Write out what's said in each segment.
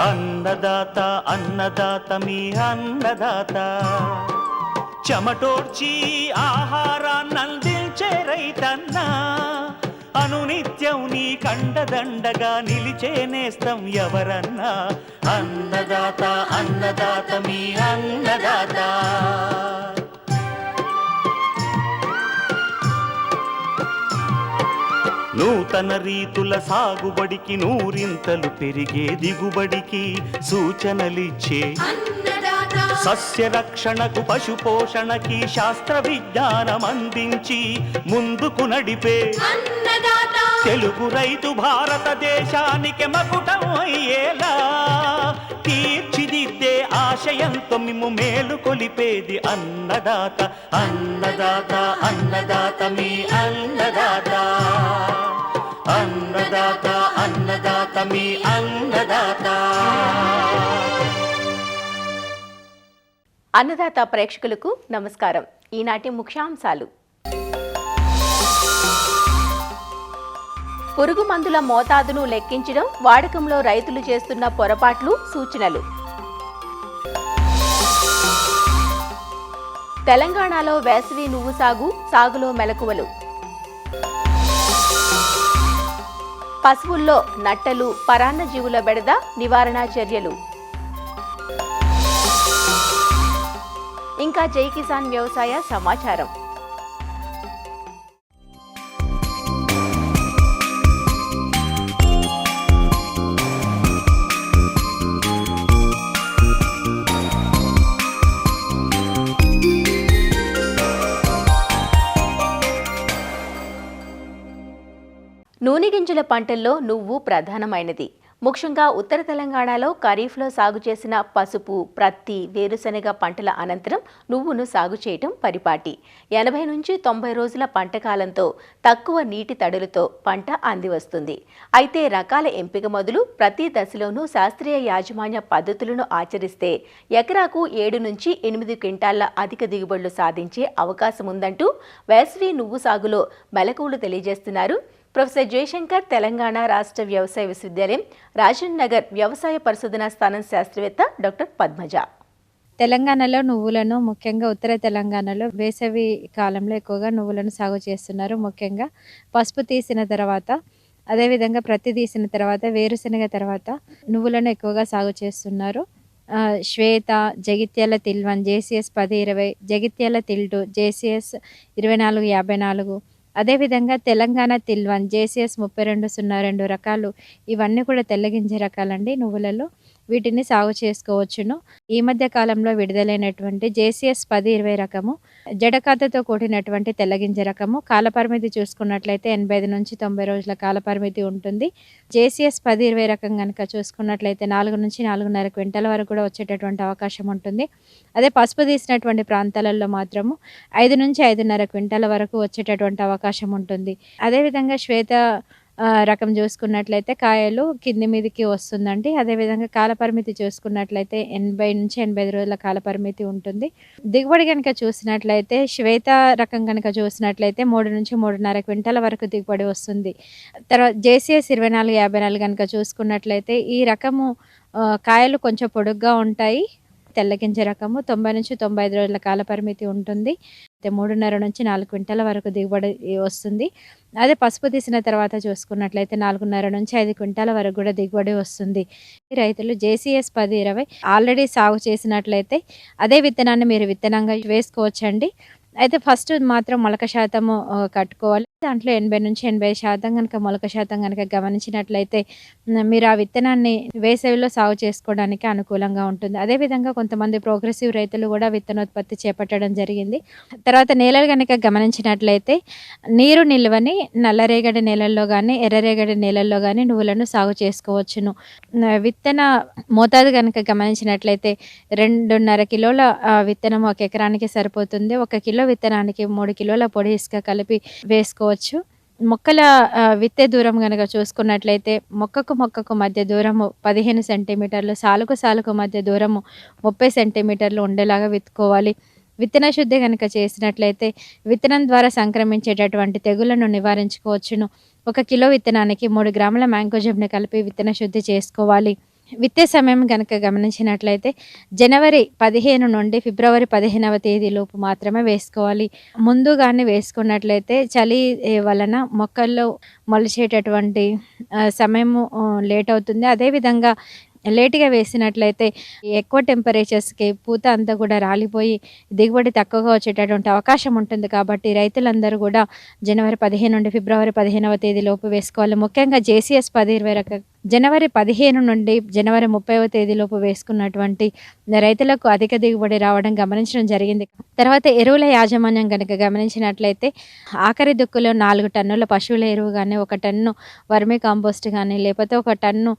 అన్నదాత అన్నదాత మీ అన్నదాత, చెమటోడ్చి ఆహారాన్నందించే రైతన్నా, అనునిత్యం నీ కండదండగా నిలిచే నేస్తం ఎవరన్నా. అన్నదాత అన్నదాత మీ అన్నదాత. నూతన రీతుల సాగుబడికి, నూరింతలు పెరిగే దిగుబడికి సూచనలిచ్చే సస్య రక్షణకు, పశు పోషణకి శాస్త్ర విజ్ఞానం అందించి ముందుకు నడిపే తెలుగు రైతు భారతదేశానికి మకుటం అయ్యేలా తీర్చిదిద్దే ఆశయంతో మిమ్ము మేలు కొలిపేది అన్నదాత. అన్నదాత అన్నదాత మీ అన్నదాత. అన్నదాత అన్నదాత మీ అన్నదాత. అన్నదాత ప్రేక్షకులకు నమస్కారం. ఈనాటి ముఖ్యాంశాలు: పురుగు మందుల మోతాదును లెక్కించడం, వాడకంలో రైతులు చేస్తున్న పొరపాట్లు, సూచనలు. తెలంగాణలో వేసవి నువ్వు సాగులో మెలకువలు. పశువుల్లో నట్టలు, పరాన్న జీవుల బెడద, నివారణా చర్యలు. ఇంకా జై కిసాన్ వ్యవసాయ సమాచారం. నూనె గింజల పంటల్లో నువ్వు ప్రధానమైనది. ముఖ్యంగా ఉత్తర తెలంగాణలో ఖరీఫ్లో సాగు చేసిన పసుపు, ప్రత్తి, వేరుశనగ పంటల అనంతరం నువ్వును సాగు చేయటం పరిపాటి. 80 నుంచి 90 రోజుల పంట కాలంతో తక్కువ నీటి తడులతో పంట అందివస్తుంది. అయితే రకాల ఎంపిక మొదలు ప్రతి దశలోనూ శాస్త్రీయ యాజమాన్య పద్ధతులను ఆచరిస్తే ఎకరాకు 7 నుంచి 8 క్వింటాళ్ల అధిక దిగుబడులు సాధించే అవకాశం ఉందంటూ వేసవి నువ్వు సాగులో మెలకువలు తెలియజేస్తున్నారు ప్రొఫెసర్ జయశంకర్, తెలంగాణ రాష్ట్ర వ్యవసాయ విశ్వవిద్యాలయం, రాజేంద్ర నగర్ వ్యవసాయ పరిశోధనా స్థానం శాస్త్రవేత్త డాక్టర్ పద్మజ. తెలంగాణలో నువ్వులను, ముఖ్యంగా ఉత్తర తెలంగాణలో వేసవి కాలంలో ఎక్కువగా నువ్వులను సాగు చేస్తున్నారు. ముఖ్యంగా పసుపు తీసిన తర్వాత, అదేవిధంగా ప్రత్తి తీసిన తర్వాత, వేరుశనగ తర్వాత నువ్వులను ఎక్కువగా సాగు చేస్తున్నారు. శ్వేత, జగిత్యాల తిల్1, JCS 1020, జగిత్యాల తిల్2, JCS 2454, అదేవిధంగా తెలంగాణ తిల్1, JCS 3202 రకాలు. ఇవన్నీ కూడా తెల్లగింజ రకాలండి నువ్వులలో. వీటిని సాగు చేసుకోవచ్చును. ఈ మధ్య కాలంలో విడుదలైనటువంటి JCS 1020 రకము జడకాతతో కూడినటువంటి తెల్లగింజ రకము. కాలపరిమితి చూసుకున్నట్లయితే 85 నుంచి 90 రోజుల కాలపరిమితి ఉంటుంది. JCS 1020 రకం కనుక చూసుకున్నట్లయితే 4 నుంచి 4.5 క్వింటాల వరకు కూడా వచ్చేటటువంటి అవకాశం ఉంటుంది. అదే పసుపు తీసినటువంటి ప్రాంతాలలో మాత్రము 5 నుంచి 5.5 క్వింటాల వరకు వచ్చేటటువంటి అవకాశం ఉంటుంది. అదేవిధంగా శ్వేత రకం చూసుకున్నట్లయితే కాయలు కింది మీదికి వస్తుందండి. అదేవిధంగా కాలపరిమితి చూసుకున్నట్లయితే 80 నుంచి 85 రోజుల కాలపరిమితి ఉంటుంది. దిగుబడి కనుక చూసినట్లయితే శ్వేత రకం కనుక చూసినట్లయితే 3 నుంచి 3.5 క్వింటాల వరకు దిగుబడి వస్తుంది. తర్వాత JCS 2454 కనుక చూసుకున్నట్లయితే ఈ రకము కాయలు కొంచెం పొడుగ్గా ఉంటాయి. తెల్లగింజ రకము 90 నుంచి 95 రోజుల కాలపరిమితి ఉంటుంది. 3.5 నుంచి 4 క్వింటాల వరకు దిగుబడి వస్తుంది. అదే పసుపు తీసిన తర్వాత చూసుకున్నట్లయితే 4.5 నుంచి 5 క్వింటాల వరకు కూడా దిగుబడి వస్తుంది. రైతులు JCS 1020 ఆల్రెడీ సాగు చేసినట్లయితే అదే విత్తనాన్ని మీరు విత్తనంగా వేసుకోవచ్చండి. అయితే ఫస్ట్ మాత్రం మొలక శాతము కట్టుకోవాలి. దాంట్లో 80 నుంచి 80% కనుక మొలక శాతం కనుక గమనించినట్లయితే మీరు ఆ విత్తనాన్ని వేసవిలో సాగు చేసుకోవడానికి అనుకూలంగా ఉంటుంది. అదేవిధంగా కొంతమంది ప్రోగ్రెసివ్ రైతులు కూడా విత్తనోత్పత్తి చేపట్టడం జరిగింది. తర్వాత నేలలు కనుక గమనించినట్లయితే నీరు నిల్వని నల్లరేగడి నేలల్లో కానీ, ఎర్రరేగడి నేలల్లో కానీ నువ్వులను సాగు చేసుకోవచ్చును. విత్తన మోతాదు కనుక గమనించినట్లయితే 2.5 కిలోల విత్తనం 1 ఎకరానికి సరిపోతుంది. 1 కిలో విత్తనానికి 3 కిలోల పొడి ఇసుక కలిపి వేసుకోవచ్చు. మొక్కల విత్తే దూరం కనుక చూసుకున్నట్లయితే మొక్కకు మధ్య దూరము 15 సెంటీమీటర్లు, సాలుకు మధ్య దూరము 30 సెంటీమీటర్లు ఉండేలాగా విత్తుకోవాలి. విత్తన శుద్ధి కనుక చేసినట్లయితే విత్తనం ద్వారా సంక్రమించేటటువంటి తెగుళ్లను నివారించుకోవచ్చును. 1 కిలో విత్తనానికి 3 గ్రాముల మ్యాంకోజెబ్ని కలిపి విత్తన శుద్ధి చేసుకోవాలి. విత్తే సమయం గనక గమనించినట్లయితే జనవరి 15 నుండి ఫిబ్రవరి 15వ తేదీలోపు మాత్రమే వేసుకోవాలి. ముందుగానే వేసుకున్నట్లయితే చలి వలన మొక్కల్లో మొలిచేటటువంటి సమయము లేట్ అవుతుంది. అదేవిధంగా లేట్‌గా వేసినట్లయితే ఎక్కువ టెంపరేచర్స్‌కి పూత అంతా కూడా రాలిపోయి దిగుబడి తక్కువగా వచ్చేటటువంటి అవకాశం ఉంటుంది. కాబట్టి రైతులందరూ కూడా జనవరి 15 నుండి ఫిబ్రవరి 15వ తేదీలోపు వేసుకోవాలి. ముఖ్యంగా జేసీఎస్ 1020 రకం జనవరి 15 నుండి జనవరి 30వ తేదీలోపు వేసుకున్నటువంటి రైతులకు అధిక దిగుబడి రావడం గమనించడం జరిగింది. తర్వాత ఎరువుల యాజమాన్యం కనుక గమనించినట్లయితే ఆఖరి దుక్కులో 4 టన్నుల పశువుల ఎరువు కానీ, 1 టన్ను వర్మీ కాంపోస్ట్ కానీ, లేకపోతే 1 టన్ను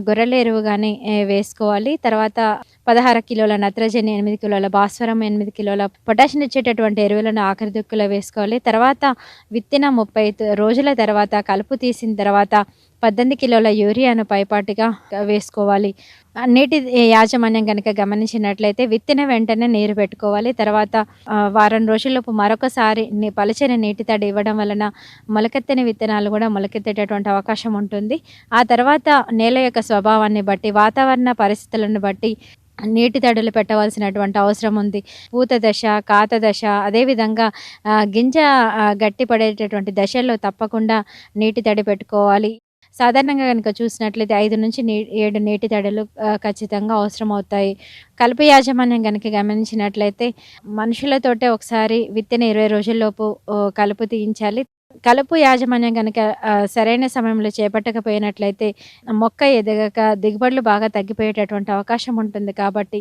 గొర్రెల ఎరువు కానీ వేసుకోవాలి. తర్వాత 16 కిలోల నత్రజని, 8 కిలోల భాస్వరం, 8 కిలోల పొటాషియం ఇచ్చేటటువంటి ఎరువులను ఆఖరి దుక్కులో వేసుకోవాలి. తర్వాత విత్తిన 30 రోజుల తర్వాత కలుపు తీసిన తర్వాత 18 కిలోల యూరియాను పైపాటుగా వేసుకోవాలి. నీటి యాజమాన్యం కనుక గమనించినట్లయితే విత్తిన వెంటనే నీరు పెట్టుకోవాలి. తర్వాత వారం రోజుల్లోపు మరొకసారి పలచని నీటి తడి ఇవ్వడం వలన మొలకెత్తని విత్తనాలు కూడా మొలకెత్తేటటువంటి అవకాశం ఉంటుంది. ఆ తర్వాత నేల యొక్క స్వభావాన్ని బట్టి, వాతావరణ పరిస్థితులను బట్టి నీటి తడులు పెట్టవలసినటువంటి అవసరం ఉంది. పూత దశ, కాత దశ, అదేవిధంగా గింజ గట్టిపడేటటువంటి దశల్లో తప్పకుండా నీటి తడి పెట్టుకోవాలి. సాధారణంగా కనుక చూసినట్లయితే 5 నుంచి 7 నీటి తడులు ఖచ్చితంగా అవసరం అవుతాయి. కలుపు యాజమాన్యం కనుక గమనించినట్లయితే మనుషులతోటే ఒకసారి విత్తిన 20 రోజుల్లోపు కలుపు తీయించాలి. కలుపు యాజమాన్యం కనుక సరైన సమయంలో చేపట్టకపోయినట్లయితే మొక్క ఎదగక దిగుబడులు బాగా తగ్గిపోయేటటువంటి అవకాశం ఉంటుంది. కాబట్టి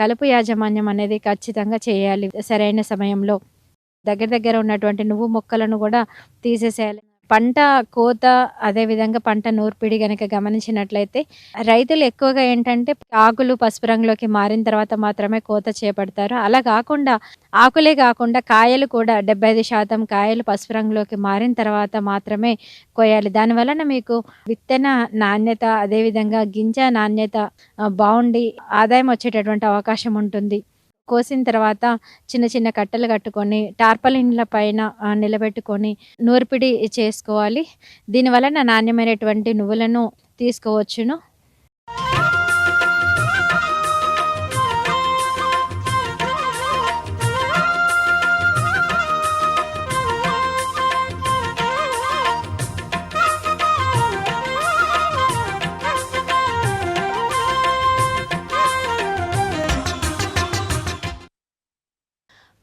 కలుపు యాజమాన్యం అనేది ఖచ్చితంగా చేయాలి. సరైన సమయంలో దగ్గర ఉన్నటువంటి నువ్వు మొక్కలను కూడా తీసేసేయాలి. పంట కోత, అదేవిధంగా పంట నూర్పిడి గనక గమనించినట్లయితే రైతులు ఎక్కువగా ఏంటంటే ఆకులు పసుపు రంగులోకి మారిన తర్వాత మాత్రమే కోత చేపడతారు. అలా కాకుండా ఆకులే కాకుండా కాయలు కూడా 75% కాయలు పసుపు రంగులోకి మారిన తర్వాత మాత్రమే కోయాలి. దానివలన మీకు విత్తన నాణ్యత, అదేవిధంగా గింజ నాణ్యత బాగుండి ఆదాయం వచ్చేటటువంటి అవకాశం ఉంటుంది. కోసిన తర్వాత చిన్న చిన్న కట్టలు కట్టుకొని టార్పాలిన్ల పైన నిలబెట్టుకొని నూర్పిడి చేసుకోవాలి. దీనివలన నాణ్యమైనటువంటి నువ్వులను తీసుకోవచ్చును.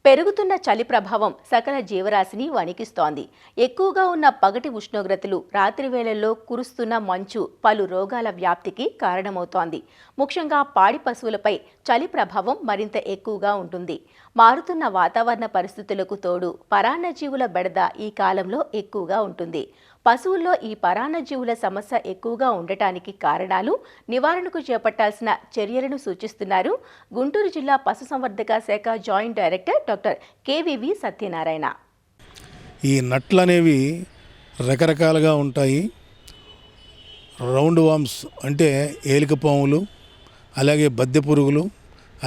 పెరుగుతున్న చలి ప్రభావం సకల జీవరాశిని వణికిస్తోంది. ఎక్కువగా ఉన్న పగటి ఉష్ణోగ్రతలు, రాత్రి వేళల్లో కురుస్తున్న మంచు పలు రోగాల వ్యాప్తికి కారణమవుతోంది. ముఖ్యంగా పాడి పశువులపై చలి ప్రభావం మరింత ఎక్కువగా ఉంటుంది. మారుతున్న వాతావరణ పరిస్థితులకు తోడు పరాన్నజీవుల బెడద ఈ కాలంలో ఎక్కువగా ఉంటుంది. పశువుల్లో ఈ పరాన్నజీవుల సమస్య ఎక్కువగా ఉండటానికి కారణాలు, నివారణకు చేపట్టాల్సిన చర్యలను సూచిస్తున్నారు గుంటూరు జిల్లా పశుసంవర్ధక శాఖ joint director doctor KVV Satyanarayana. ఈ నట్లు అనేవి రకరకాలుగా ఉంటాయి. రౌండ్ వామ్స్ అంటే ఏలికపాములు, అలాగే బద్దె పురుగులు,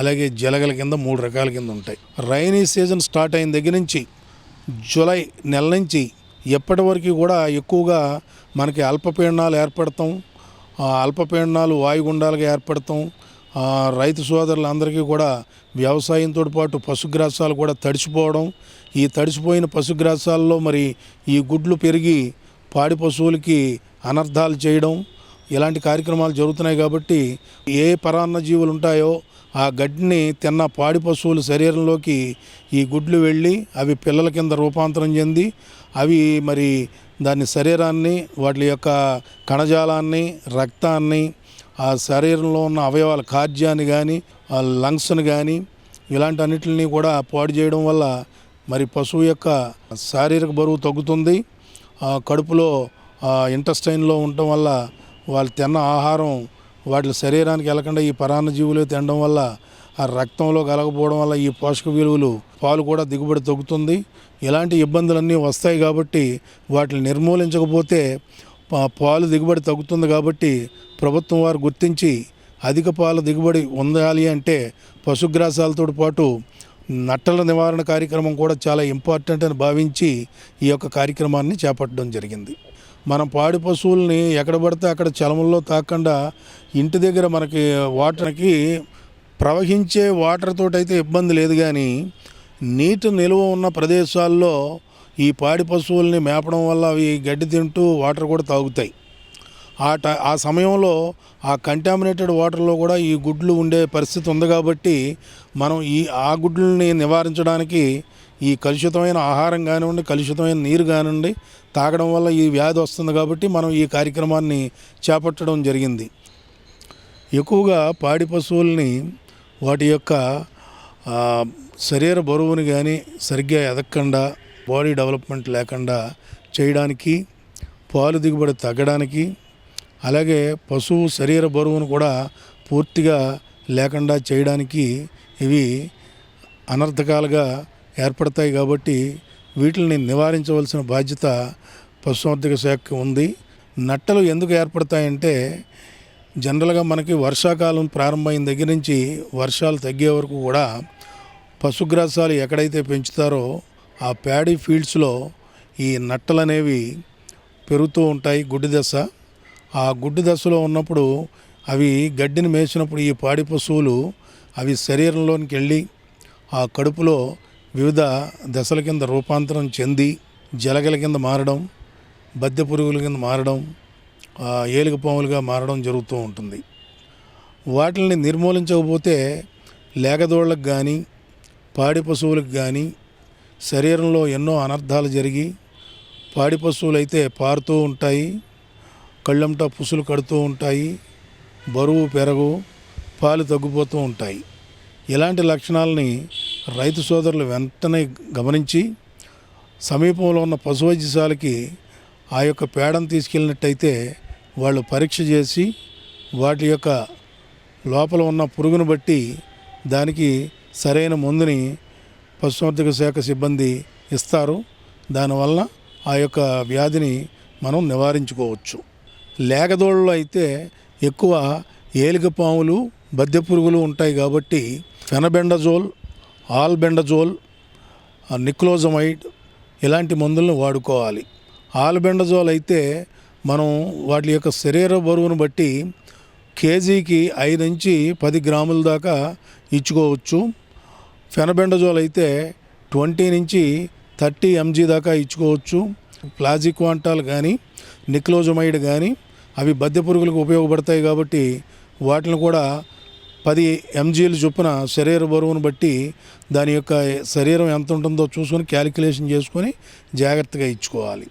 అలాగే జలగల కింద 3 రకాల కింద ఉంటాయి. రైనీ సీజన్ స్టార్ట్ అయిన దగ్గర నుంచి జూలై నెల నుంచి ఎప్పటి వరకు కూడా ఎక్కువగా మనకి అల్పపీడనాలు ఏర్పడతాం, అల్పపీడనాలు వాయుగుండాలుగా ఏర్పడతాం. రైతు సోదరులందరికీ కూడా వ్యవసాయంతో పాటు పశుగ్రాసాలు కూడా తడిసిపోవడం, ఈ తడిసిపోయిన పశుగ్రాసాల్లో మరి ఈ గుడ్లు పెరిగి పాడి పశువులకి అనర్థాలు చేయడం, ఇలాంటి కార్యక్రమాలు జరుగుతున్నాయి. కాబట్టి ఏ పరాన్నజీవులు ఉంటాయో ఆ గడ్డిని తిన్న పాడి పశువుల శరీరంలోకి ఈ గుడ్లు వెళ్ళి అవి పిల్లల కింద రూపాంతరం చెంది అవి మరి దాని శరీరాన్ని, వాటి యొక్క కణజాలాన్ని, రక్తాన్ని, ఆ శరీరంలో ఉన్న అవయవాల కార్యాన్ని కానీ, ఆ లంగ్స్ని కానీ, ఇలాంటి అన్నిటిని కూడా పాడు చేయడం వల్ల మరి పశువు యొక్క శారీరక బరువు తగ్గుతుంది. కడుపులో ఇంటెస్టైన్లో ఉండటం వల్ల వాళ్ళు తిన్న ఆహారం వాటి శరీరానికి వెళ్ళకుండా ఈ పరాన్నజీవులు తినడం వల్ల ఆ రక్తంలో కలగపోవడం వల్ల ఈ పోషక విలువలు, పాలు కూడా దిగుబడి తగ్గుతుంది. ఇలాంటి ఇబ్బందులన్నీ వస్తాయి. కాబట్టి వాటిని నిర్మూలించకపోతే పాలు దిగుబడి తగ్గుతుంది. కాబట్టి ప్రభుత్వం వారు గుర్తించి అధిక పాల దిగుబడి ఉండాలి అంటే పశుగ్రాసాలతో పాటు నట్టల నివారణ కార్యక్రమం కూడా చాలా ఇంపార్టెంట్ అని భావించి ఈ యొక్క కార్యక్రమాన్ని చేపట్టడం జరిగింది. మనం పాడి పశువుల్ని ఎక్కడ పడితే అక్కడ చలమల్లో తాకుండా ఇంటి దగ్గర మనకి వాటర్కి ప్రవహించే వాటర్ తోటైతే ఇబ్బంది లేదు, కానీ నీటి నిల్వ ఉన్న ప్రదేశాల్లో ఈ పాడి పశువుల్ని మేపడం వల్ల అవి గడ్డి తింటూ వాటర్ కూడా తాగుతాయి. ఆ సమయంలో ఆ కంటామినేటెడ్ వాటర్లో కూడా ఈ గుడ్లు ఉండే పరిస్థితి ఉంది. కాబట్టి మనం ఆ గుడ్లని నివారించడానికి ఈ కలుషితమైన ఆహారం కానివ్వండి, కలుషితమైన నీరు కానివ్వండి తాగడం వల్ల ఈ వ్యాధి వస్తుంది. కాబట్టి మనం ఈ కార్యక్రమాన్ని చేపట్టడం జరిగింది. ఎక్కువగా పాడి పశువుల్ని వాటి యొక్క శరీర బరువుని కానీ సరిగ్గా ఎదగకుండా, బాడీ డెవలప్మెంట్ లేకుండా చేయడానికి, పాలు దిగుబడి తగ్గడానికి, అలాగే పశువు శరీర బరువును కూడా పూర్తిగా లేకుండా చేయడానికి ఇవి అనర్థకాలుగా ఏర్పడతాయి. కాబట్టి వీటిని నివారించవలసిన బాధ్యత పశుసంవర్ధక శాఖకి ఉంది. నట్టలు ఎందుకు ఏర్పడతాయంటే జనరల్గా మనకి వర్షాకాలం ప్రారంభమైన దగ్గర నుంచి వర్షాలు తగ్గే వరకు కూడా పశుగ్రాసాలు ఎక్కడైతే పెంచుతారో ఆ ప్యాడీ ఫీల్డ్స్లో ఈ నట్టలు అనేవి పెరుగుతూ ఉంటాయి. గుడ్డి దశ, ఆ గుడ్డి దశలో ఉన్నప్పుడు అవి గడ్డిని మేసినప్పుడు ఈ పాడి పశువులు అవి శరీరంలోనికి వెళ్ళి ఆ కడుపులో వివిధ దశల కింద రూపాంతరం చెంది జలగల కింద మారడం, బద్దె పురుగుల కింద మారడం, ఏలుక పాములుగా మారడం జరుగుతూ ఉంటుంది. వాటిని నిర్మూలించకపోతే లేగదోళ్ళకు కానీ పాడి పశువులకు కానీ శరీరంలో ఎన్నో అనర్థాలు జరిగి పాడి పశువులు అయితే పారుతూ ఉంటాయి, కళ్ళంటా పుసులు కడుతూ ఉంటాయి, బరువు పెరగు, పాలు తగ్గిపోతూ ఉంటాయి. ఇలాంటి లక్షణాలని రైతు సోదరులు వెంటనే గమనించి సమీపంలో ఉన్న పశు వైద్యశాలకి ఆ యొక్క పేడను తీసుకెళ్ళినట్టయితే వాళ్ళు పరీక్ష చేసి వాటి యొక్క లోపల ఉన్న పురుగును బట్టి దానికి సరైన మందుని పశుసంవర్ధక శాఖ సిబ్బంది ఇస్తారు. దానివల్ల ఆ యొక్క వ్యాధిని మనం నివారించుకోవచ్చు. లేగదోళ్ళలో అయితే ఎక్కువ ఏలిక పాములు, బద్దె పురుగులు ఉంటాయి. కాబట్టి ఫెనబెండజోల్, ఆల్బెండజోల్, నిక్లోజమైడ్ ఇలాంటి మందులను వాడుకోవాలి. ఆల్బెండజోల్ అయితే మనం వాటి యొక్క శరీర బరువును బట్టి కేజీకి 5 నుంచి 10 గ్రాముల దాకా ఇచ్చుకోవచ్చు. ఫెనబెండజోల్ అయితే 20 నుంచి 30 mg దాకా ఇచ్చుకోవచ్చు. ప్లాజిక్వాంటాల్ కానీ నిక్లోజమైడ్ కానీ అవి బద్దె పురుగులకు ఉపయోగపడతాయి. కాబట్టి వాటిని కూడా 10 mg చొప్పున శరీర బరువును బట్టి దాని యొక్క శరీరం ఎంత ఉంటుందో చూసుకొని క్యాలిక్యులేషన్ చేసుకొని జాగ్రత్తగా ఇచ్చుకోవాలి.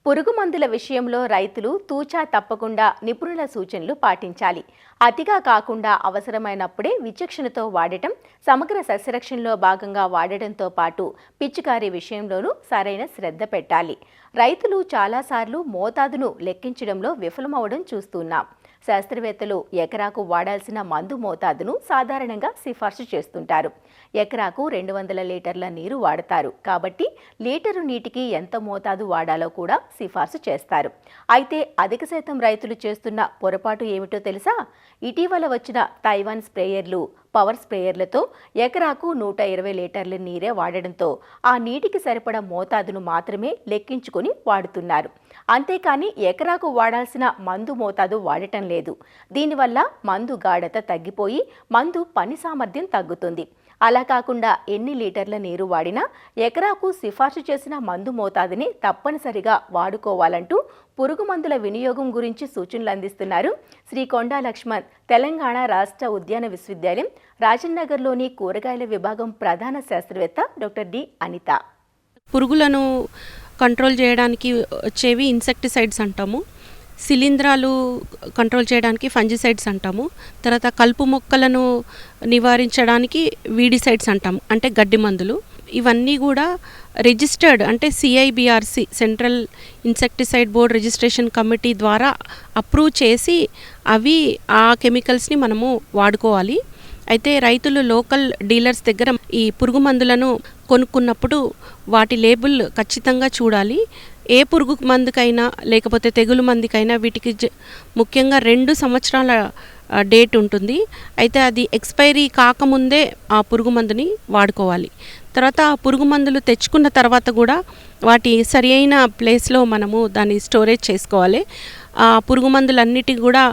పురుగు మందుల విషయంలో రైతులు తూచా తప్పకుండా నిపుణుల సూచనలు పాటించాలి. అతిగా కాకుండా అవసరమైనప్పుడే విచక్షణతో వాడటం, సమగ్ర సస్యరక్షణలో భాగంగా వాడటంతో పాటు పిచికారీ విషయంలోనూ సరైన శ్రద్ధ పెట్టాలి. రైతులు చాలాసార్లు మోతాదును లెక్కించడంలో విఫలమవడం చూస్తున్నాం. శాస్త్రవేత్తలు ఎకరాకు వాడాల్సిన మందు మోతాదును సాధారణంగా సిఫార్సు చేస్తుంటారు. ఎకరాకు 200 లీటర్ల నీరు వాడతారు. కాబట్టి లీటరు నీటికి ఎంత మోతాదు వాడాలో కూడా సిఫార్సు చేస్తారు. అయితే అధిక శాతం రైతులు చేస్తున్న పొరపాటు ఏమిటో తెలుసా? ఇటీవల వచ్చిన తైవాన్ స్ప్రేయర్లు, పవర్ స్ప్రేయర్లతో ఎకరాకు 120 లీటర్ల నీరే వాడడంతో ఆ నీటికి సరిపడా మోతాదును మాత్రమే లెక్కించుకొని వాడుతున్నారు. అంతేకాని ఎకరాకు వాడాల్సిన మందు మోతాదు వాడటం లేదు. దీనివల్ల మందు గాఢత తగ్గిపోయి మందు పని సామర్థ్యం తగ్గుతుంది. అలా కాకుండా ఎన్ని లీటర్ల నీరు వాడినా ఎకరాకు సిఫార్సు చేసిన మందు మోతాదుని తప్పనిసరిగా వాడుకోవాలంటూ పురుగు మందుల వినియోగం గురించి సూచనలు అందిస్తున్నారు శ్రీ కొండా లక్ష్మణ్, తెలంగాణ రాష్ట్ర ఉద్యాన విశ్వవిద్యాలయం రాజన్నగర్లోని కూరగాయల విభాగం ప్రధాన శాస్త్రవేత్త డాక్టర్ డి అనిత. పురుగులను కంట్రోల్ చేయడానికి వచ్చేవి ఇన్సెక్టిసైడ్స్ అంటాము. శిలీంధ్రాలు కంట్రోల్ చేయడానికి ఫంజిసైడ్స్ అంటాము. తర్వాత కలుపు మొక్కలను నివారించడానికి వీడిసైడ్స్ అంటాము, అంటే గడ్డి మందులు. ఇవన్నీ కూడా రిజిస్టర్డ్ అంటే సిఐబిఆర్సి central insecticide board registration committee ద్వారా అప్రూవ్ చేసి అవి ఆ కెమికల్స్ని మనము వాడుకోవాలి. అయితే రైతులు లోకల్ డీలర్స్ దగ్గర ఈ పురుగు మందులను కొనుక్కున్నప్పుడు వాటి లేబుల్ ఖచ్చితంగా చూడాలి. ఏ పురుగు మందుకైనా లేకపోతే తెగులు మందుకైనా వీటికి ముఖ్యంగా 2 సంవత్సరాల డేట్ ఉంటుంది. అయితే అది ఎక్స్పైరీ కాకముందే ఆ పురుగు మందుని వాడుకోవాలి. తర్వాత ఆ పురుగు మందులు తెచ్చుకున్న తర్వాత కూడా వాటి సరి అయిన ప్లేస్లో మనము దాన్ని స్టోరేజ్ చేసుకోవాలి. ఆ పురుగు మందులన్నిటికీ కూడా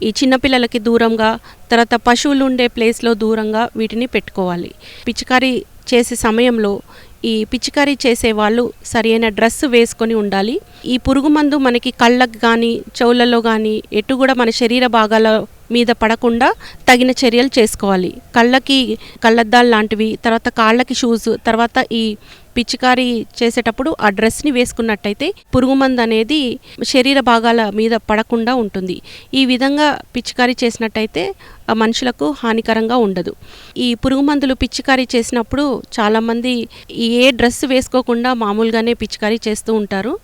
ఈ చిన్నపిల్లలకి దూరంగా, తర్వాత పశువులు ఉండే ప్లేస్లో దూరంగా వీటిని పెట్టుకోవాలి. పిచికారీ చేసే సమయంలో ఈ పిచికారీ చేసే వాళ్ళు సరైన డ్రెస్ వేసుకొని ఉండాలి. ఈ పురుగు మందు మనకి కళ్ళకు కానీ చెవులలో కానీ ఎటు కూడా మన శరీర భాగాల మీద పడకుండా తగిన చర్యలు చేసుకోవాలి. కళ్ళకి కళ్ళద్దాలు లాంటివి, తర్వాత కాళ్ళకి షూస్, తర్వాత ఈ పిచికారీ చేసేటప్పుడు ఆ డ్రెస్ని వేసుకున్నట్టయితే పురుగు మందు అనేది శరీర భాగాల మీద పడకుండా ఉంటుంది. ఈ విధంగా పిచికారీ చేసినట్టయితే మనుషులకు హానికరంగా ఉండదు. ఈ పురుగు మందులు పిచికారీ చేసినప్పుడు చాలామంది ఏ డ్రెస్ వేసుకోకుండా మామూలుగానే పిచికారీ చేస్తూ ఉంటారు.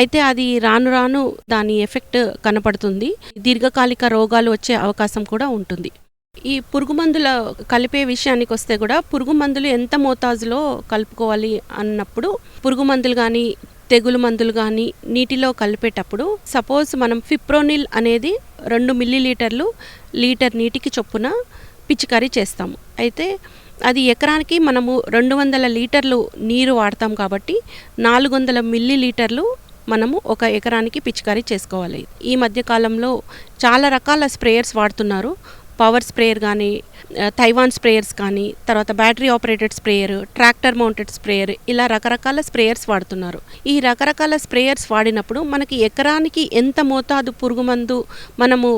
అయితే అది రాను రాను దాని ఎఫెక్ట్ కనపడుతుంది. దీర్ఘకాలిక రోగాలు వచ్చే అవకాశం కూడా ఉంటుంది. ఈ పురుగు మందుల కలిపే విషయానికి వస్తే కూడా పురుగు మందులు ఎంత మోతాజులో కలుపుకోవాలి అన్నప్పుడు పురుగు మందులు కానీ తెగులు మందులు కానీ నీటిలో కలిపేటప్పుడు సపోజ్ మనం ఫిప్రోనిల్ అనేది 2 మిల్లీలీటర్లు లీటర్ నీటికి చొప్పున పిచికారీ చేస్తాము. అయితే అది ఎకరానికి మనము 200 లీటర్లు నీరు వాడతాం కాబట్టి 400 మిల్లీలీటర్లు మనము ఒక ఎకరానికి పిచికారీ చేసుకోవాలి. ఈ మధ్య కాలంలో చాలా రకాల స్ప్రేయర్స్ వాడుతున్నారు. పవర్ స్ప్రేయర్ కానీ, తైవాన్ స్ప్రేయర్స్ కానీ, తర్వాత battery operated sprayer, tractor mounted sprayer, ఇలా రకరకాల స్ప్రేయర్స్ వాడుతున్నారు. ఈ రకరకాల స్ప్రేయర్స్ వాడినప్పుడు మనకి ఎకరానికి ఎంత మోతాదు పురుగు మందు మనము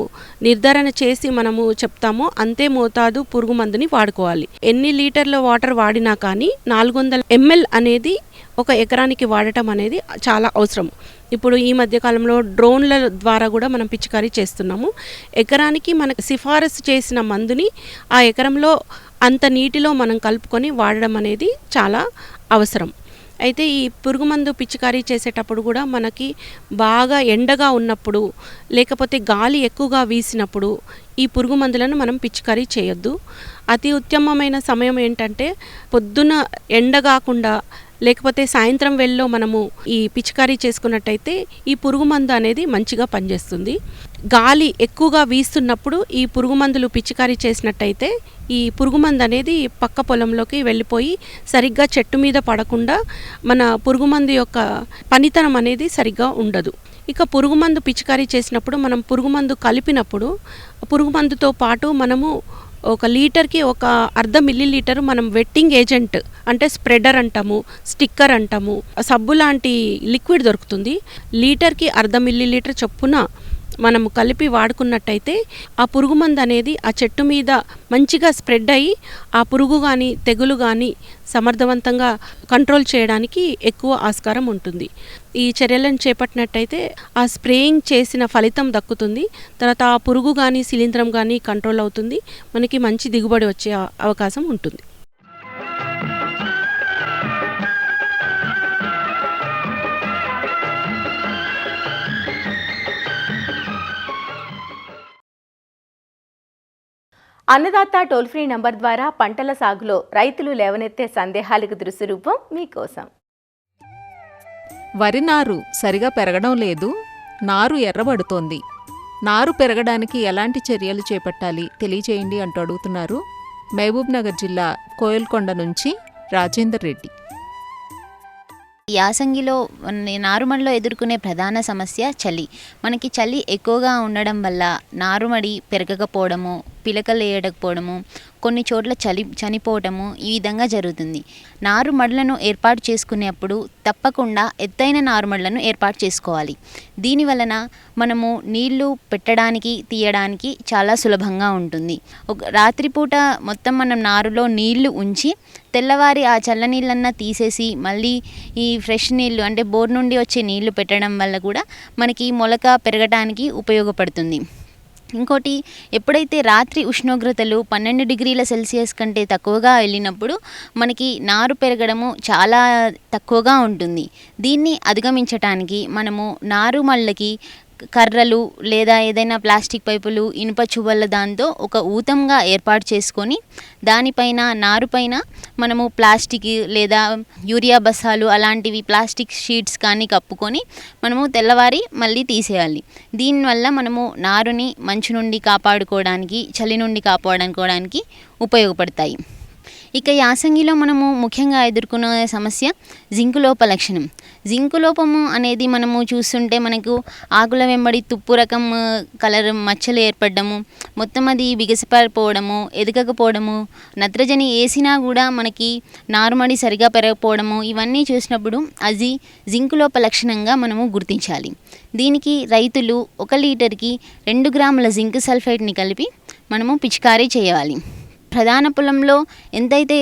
నిర్ధారణ చేసి మనము చెప్తామో అంతే మోతాదు పురుగు మందుని వాడుకోవాలి. ఎన్ని లీటర్ల వాటర్ వాడినా కానీ 400 ml అనేది ఒక ఎకరానికి వాడటం అనేది చాలా అవసరం. ఇప్పుడు ఈ మధ్యకాలంలో డ్రోన్ల ద్వారా కూడా మనం పిచికారీ చేస్తున్నాము. ఎకరానికి మనకు సిఫారసు చేసిన మందుని ఆ ఎకరంలో అంత నీటిలో మనం కలుపుకొని వాడడం అనేది చాలా అవసరం. అయితే ఈ పురుగు మందు పిచికారీ చేసేటప్పుడు కూడా మనకి బాగా ఎండగా ఉన్నప్పుడు లేకపోతే గాలి ఎక్కువగా వీసినప్పుడు ఈ పురుగు మందులను మనం పిచికారీ చేయొద్దు. అతి ఉత్తమమైన సమయం ఏంటంటే పొద్దున ఎండ కాకుండా లేకపోతే సాయంత్రం వేళలో మనము ఈ పిచికారీ చేసుకున్నట్టయితే ఈ పురుగు మందు అనేది మంచిగా పనిచేస్తుంది. గాలి ఎక్కువగా వీస్తున్నప్పుడు ఈ పురుగు మందులు పిచికారీ చేసినట్టయితే ఈ పురుగు మందు అనేది పక్క పొలంలోకి వెళ్ళిపోయి సరిగ్గా చెట్టు మీద పడకుండా మన పురుగు మందు యొక్క పనితనం అనేది సరిగ్గా ఉండదు. ఇక పురుగు మందు పిచికారీ చేసినప్పుడు మనం పురుగు మందు కలిపినప్పుడు పురుగు మందుతో పాటు మనము ఒక లీటర్కి ఒక 1/2 మిల్లీలీటర్ మనం వెట్టింగ్ ఏజెంట్ అంటే స్ప్రెడర్ అంటాము, స్టిక్కర్ అంటాము, సబ్బు లాంటి లిక్విడ్ దొరుకుతుంది. లీటర్కి 1/2 మిల్లీలీటర్ చొప్పున మనము కలిపి వాడుకున్నట్టయితే ఆ పురుగు మందు అనేది ఆ చెట్టు మీద మంచిగా స్ప్రెడ్ అయ్యి ఆ పురుగు కానీ తెగులు కానీ సమర్థవంతంగా కంట్రోల్ చేయడానికి ఎక్కువ ఆస్కారం ఉంటుంది. ఈ చర్యలను చేపట్టినట్టయితే ఆ స్ప్రేయింగ్ చేసిన ఫలితం దక్కుతుంది. తర్వాత ఆ పురుగు కానీ శిలీంధ్రం కానీ కంట్రోల్ అవుతుంది. మనకి మంచి దిగుబడి వచ్చే అవకాశం ఉంటుంది. అన్నదాత టోల్ ఫ్రీ నంబర్ ద్వారా పంటల సాగులో రైతులు లేవనెత్తే సందేహాలకు దృశ్య రూపం మీకోసం. వరి నారు సరిగా పెరగడం లేదు, నారు ఎర్రబడుతోంది. నారు పెరగడానికి ఎలాంటి చర్యలు చేపట్టాలి తెలియచేయండి అంటూ అడుగుతున్నారు మహబూబ్ నగర్ జిల్లా కోయల్కొండ నుంచి రాజేందర్ రెడ్డి. యాసంగిలో నారుమడిలో ఎదుర్కొనే ప్రధాన సమస్య చలి. మనకి చలి ఎక్కువగా ఉండడం వల్ల నారుమడి పెరగకపోవడము, పిలకలు వేయకపోవడము, కొన్ని చోట్ల చనిపోవటము ఈ విధంగా జరుగుతుంది. నారుమడులను ఏర్పాటు చేసుకునేప్పుడు తప్పకుండా ఎత్తైన నారుమడులను ఏర్పాటు చేసుకోవాలి. దీని వలన మనము నీళ్లు పెట్టడానికి తీయడానికి చాలా సులభంగా ఉంటుంది. ఒక రాత్రిపూట మొత్తం మనం నారులో నీళ్లు ఉంచి తెల్లవారి ఆ చల్ల నీళ్ళన్నా తీసేసి మళ్ళీ ఈ ఫ్రెష్ నీళ్ళు అంటే బోర్ నుండి వచ్చే నీళ్లు పెట్టడం వల్ల కూడా మనకి మొలక పెరగడానికి ఉపయోగపడుతుంది. ఇంకోటి, ఎప్పుడైతే రాత్రి ఉష్ణోగ్రతలు 12 డిగ్రీల సెల్సియస్ కంటే తక్కువగా వెళ్ళినప్పుడు మనకి నారు పెరగడము చాలా తక్కువగా ఉంటుంది. దీన్ని అధిగమించటానికి మనము నారుమళ్ళకి కర్రలు లేదా ఏదైనా ప్లాస్టిక్ పైపులు, ఇనుప చువ్వల దాంతో ఒక ఊతంగా ఏర్పాటు చేసుకొని దానిపైన నారుపైన మనము ప్లాస్టిక్ లేదా యూరియా బస్సాలు అలాంటివి ప్లాస్టిక్ షీట్స్ కానీ కప్పుకొని మనము తెల్లవారి మళ్ళీ తీసేయాలి. దీనివల్ల మనము నారుని మంచు నుండి కాపాడుకోవడానికి, చలి నుండి కాపాడుకోవడానికి ఉపయోగపడతాయి. ఇక యాసంగిలో మనము ముఖ్యంగా ఎదుర్కొనే సమస్య జింకు లోప లక్షణం. జింకు లోపము అనేది మనము చూస్తుంటే మనకు ఆకుల వెంబడి తుప్పు రకం కలర్ మచ్చలు ఏర్పడము, మొత్తం అది బిగసిపారిపోవడము, ఎదగకపోవడము, నత్రజని వేసినా కూడా మనకి నారుమడి సరిగా పెరగకపోవడము, ఇవన్నీ చూసినప్పుడు అది జింకు లోప లక్షణంగా మనము గుర్తించాలి. దీనికి రైతులు 1 లీటర్కి 2 గ్రాముల జింక్ సల్ఫేట్ని కలిపి మనము పిచికారీ చేయాలి. ప్రధాన పొలంలో ఎంతైతే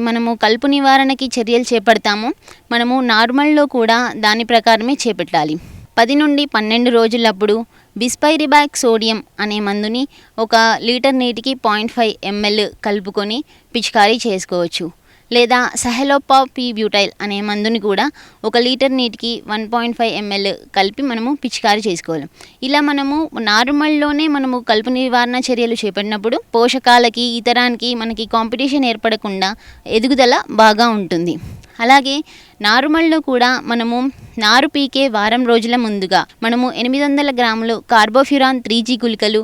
మనము కలుపు నివారణకి చర్యలు చేపడతామో మనము నార్మల్లో కూడా దాని ప్రకారమే చేపట్టాలి. 10 నుండి 12 రోజులప్పుడు బిస్పైరిబాక్ సోడియం అనే మందుని 1 లీటర్ నీటికి 0.5 ml కలుపుకొని పిచికారీ చేసుకోవచ్చు. లేదా సహెలోపాపీ బ్యూటైల్ అనే మందుని కూడా 1 లీటర్ నీటికి 1.5 ml కలిపి మనము పిచికారీ చేసుకోవాలి. ఇలా మనము నార్మల్లోనే మనము కలుపు నివారణ చర్యలు చేపట్టినప్పుడు పోషకాలకి, ఇతరానికి మనకి కాంపిటీషన్ ఏర్పడకుండా ఎదుగుదల బాగా ఉంటుంది. అలాగే నారుమల్లో కూడా మనము నారు పీకే వారం రోజుల ముందుగా మనము 800 గ్రాములు కార్బోఫ్యూరాన్ 3G గుళికలు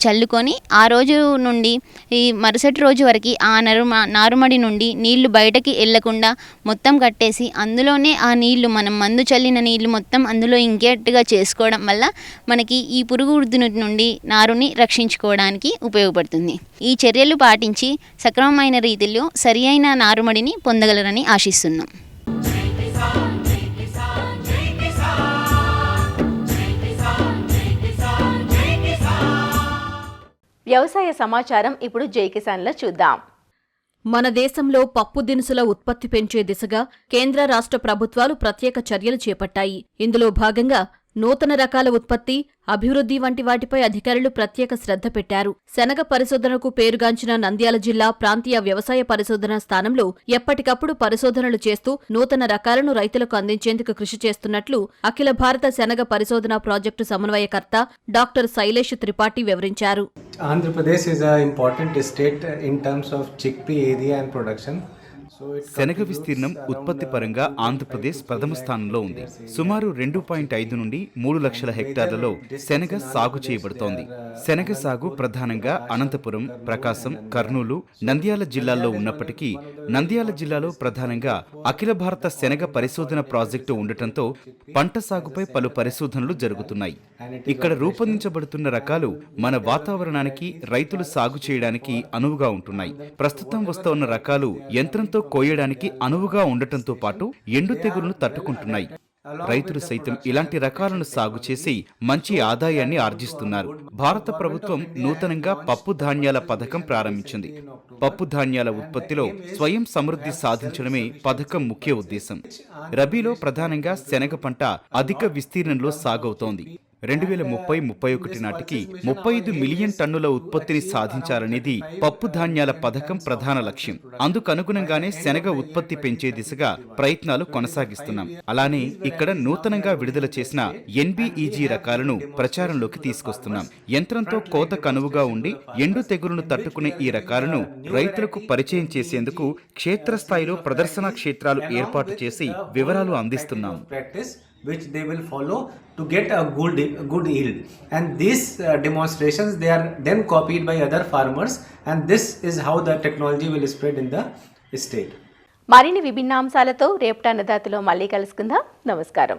చల్లుకొని ఆ రోజు నుండి ఈ మరుసటి రోజు వరకు ఆ నారుమడి నుండి నీళ్లు బయటకి వెళ్ళకుండా మొత్తం కట్టేసి అందులోనే ఆ నీళ్లు మనం మందు చల్లిన నీళ్లు మొత్తం అందులో ఇంకేట్టుగా చేసుకోవడం వల్ల మనకి ఈ పురుగు వృద్ధి నుండి నారుని రక్షించుకోవడానికి ఉపయోగపడుతుంది. ఈ చర్యలు పాటించి సక్రమమైన రీతిలో సరి అయిన నారుమడిని పొందగలరని ఆశిస్తున్నాం. వ్యవసాయ సమాచారం ఇప్పుడు జై కిసాన్లో చూద్దాం. మన దేశంలో పప్పు దినుసుల ఉత్పత్తి పెంచే దిశగా కేంద్ర రాష్ట్ర ప్రభుత్వాలు ప్రత్యేక చర్యలు చేపట్టాయి. ఇందులో భాగంగా నూతన రకాల ఉత్పత్తి, అభివృద్ధి వంటి వాటిపై అధికారులు ప్రత్యేక శ్రద్ధ పెట్టారు. శనగ పరిశోధనకు పేరుగాంచిన నంద్యాల జిల్లా ప్రాంతీయ వ్యవసాయ పరిశోధనా స్థానంలో ఎప్పటికప్పుడు పరిశోధనలు చేస్తూ నూతన రకాలను రైతులకు అందించేందుకు కృషి చేస్తున్నట్లు అఖిల భారత శనగ పరిశోధనా ప్రాజెక్టు సమన్వయకర్త డాక్టర్ శైలేష్ త్రిపాఠి వివరించారు. Andhra Pradesh is an important state in terms of chickpea area and production. శనగ విస్తీర్ణం ఉత్పత్తి పరంగా ఆంధ్రప్రదేశ్ ప్రథమ స్థానంలో ఉంది. సుమారు 2.5 నుండి 3 లక్షల హెక్టార్లలో శనగ సాగు చేయబడుతోంది. శనగ సాగు ప్రధానంగా అనంతపురం, ప్రకాశం, కర్నూలు, నంద్యాల జిల్లాల్లో ఉన్నప్పటికీ నంద్యాల జిల్లాలో ప్రధానంగా అఖిల భారత శనగ పరిశోధన ప్రాజెక్టు ఉండటంతో పంట సాగుపై పలు పరిశోధనలు జరుగుతున్నాయి. ఇక్కడ రూపొందించబడుతున్న రకాలు మన వాతావరణానికి, రైతులు సాగు చేయడానికి అనువుగా ఉంటున్నాయి. ప్రస్తుతం వస్తోన్న రకాలు యంత్రంతో కోయడానికి అనువుగా ఉండటంతో పాటు ఎండు తెగులను తట్టుకుంటున్నాయి. రైతులు సైతం ఇలాంటి రకాలను సాగు చేసి మంచి ఆదాయాన్ని ఆర్జిస్తున్నారు. భారత ప్రభుత్వం నూతనంగా పప్పు ధాన్యాల పథకం ప్రారంభించింది. పప్పు ధాన్యాల ఉత్పత్తిలో స్వయం సమృద్ధి సాధించడమే పథకం ముఖ్య ఉద్దేశం. రబీలో ప్రధానంగా శనగ పంట అధిక విస్తీర్ణంలో సాగవుతోంది. 2030-31 నాటికి 35 మిలియన్ టన్నుల ఉత్పత్తిని సాధించాలనేది పప్పు ధాన్యాల పథకం ప్రధాన లక్ష్యం. అందుకనుగుణంగానే శనగ ఉత్పత్తి పెంచే దిశగా ప్రయత్నాలు కొనసాగిస్తున్నాం. అలానే ఇక్కడ నూతనంగా విడుదల చేసిన NBEG రకాలను ప్రచారంలోకి తీసుకొస్తున్నాం. యంత్రంతో కోత కనువుగా ఉండి ఎండు తెగులను తట్టుకునే ఈ రకాలను రైతులకు పరిచయం చేసేందుకు క్షేత్రస్థాయిలో ప్రదర్శనా క్షేత్రాలు ఏర్పాటు చేసి వివరాలు అందిస్తున్నాం. Which they will follow to get a good yield, and these demonstrations they are then copied by other farmers, and this is how the technology will spread in the state. మరిన్ని విభిన్న అంశాలతో రేపటి అన్నదాతలో మళ్ళీ కలుసుకుందాం. నమస్కారం.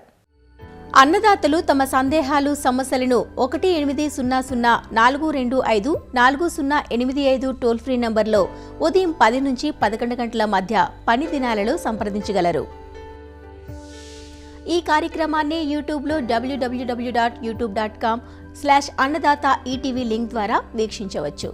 అన్నదాతలు తమ సందేహాలు, సమస్యలను 1800-425-4085 టోల్ ఫ్రీ నంబర్లో ఉదయం 10 నుంచి 11 గంటల మధ్య పని దినాలలో సంప్రదించగలరు. ఈ కార్యక్రమాన్ని యూట్యూబ్లో www.youtube.com/అన్నదాత ఈటీవీ లింక్ ద్వారా వీక్షించవచ్చు.